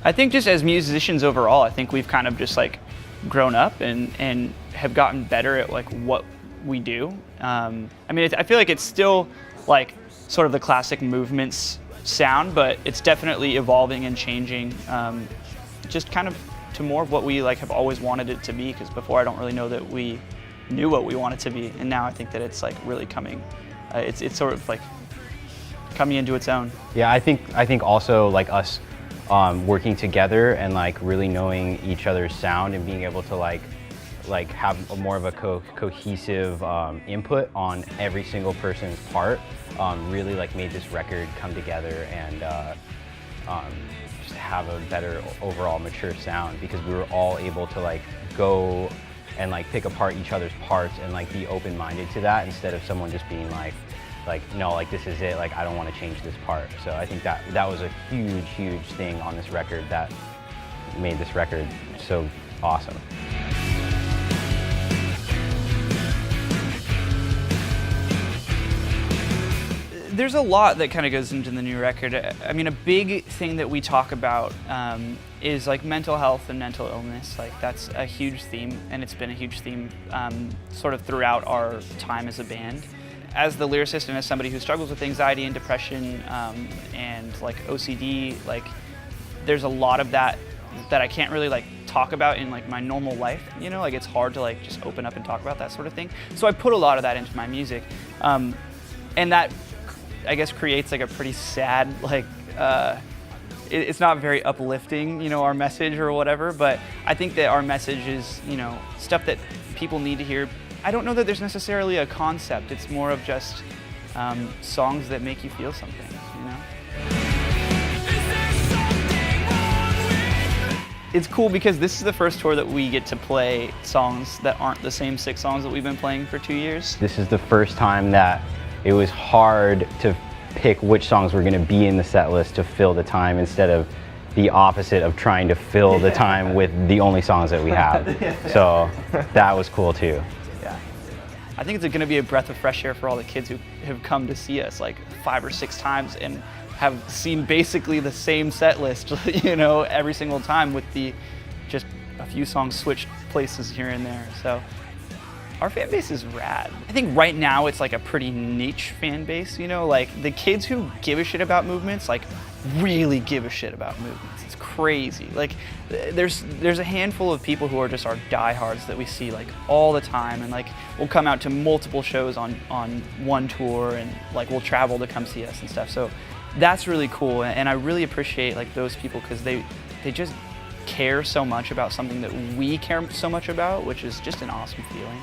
I think just as musicians overall, I think we've kind of just like grown up and have gotten better at like what we do. I mean, I feel like it's still like sort of the classic Movements sound, but it's definitely evolving and changing, just kind of to more of what we like have always wanted it to be. Because before, I don't really know that we knew what we wanted to be, and now I think that it's like really coming. It's sort of like coming into its own. Yeah, I think also like us working together and like really knowing each other's sound and being able to like have more of a cohesive input on every single person's part really like made this record come together and just have a better overall mature sound, because we were all able to like go and like pick apart each other's parts and like be open-minded to that, instead of someone just being like no, like this is it, like I don't want to change this part. So I think that was a huge thing on this record that made this record so awesome. There's a lot that kind of goes into the new record. I mean, a big thing that we talk about is like mental health and mental illness. Like that's a huge theme, and it's been a huge theme sort of throughout our time as a band. As the lyricist and as somebody who struggles with anxiety and depression and like OCD, like there's a lot of that I can't really like talk about in like my normal life, you know, like it's hard to like just open up and talk about that sort of thing. So I put a lot of that into my music, and that I guess creates like a pretty sad, like it's not very uplifting, you know, our message or whatever, but I think that our message is, you know, stuff that people need to hear. I don't know that there's necessarily a concept, it's more of just songs that make you feel something, you know? It's cool because this is the first tour that we get to play songs that aren't the same 6 songs that we've been playing for 2 years. This is the first time that it was hard to pick which songs were going to be in the set list to fill the time, instead of the opposite of trying to fill the time with the only songs that we have. So that was cool too. Yeah. I think it's going to be a breath of fresh air for all the kids who have come to see us like 5 or 6 times and have seen basically the same set list, you know, every single time, with just a few songs switched places here and there. So our fan base is rad. I think right now it's like a pretty niche fan base, you know, like the kids who give a shit about Movements, like really give a shit about Movements. It's crazy. Like there's a handful of people who are just our diehards that we see like all the time, and like we'll come out to multiple shows on one tour, and like we'll travel to come see us and stuff. So that's really cool, and I really appreciate like those people, because they just care so much about something that we care so much about, which is just an awesome feeling.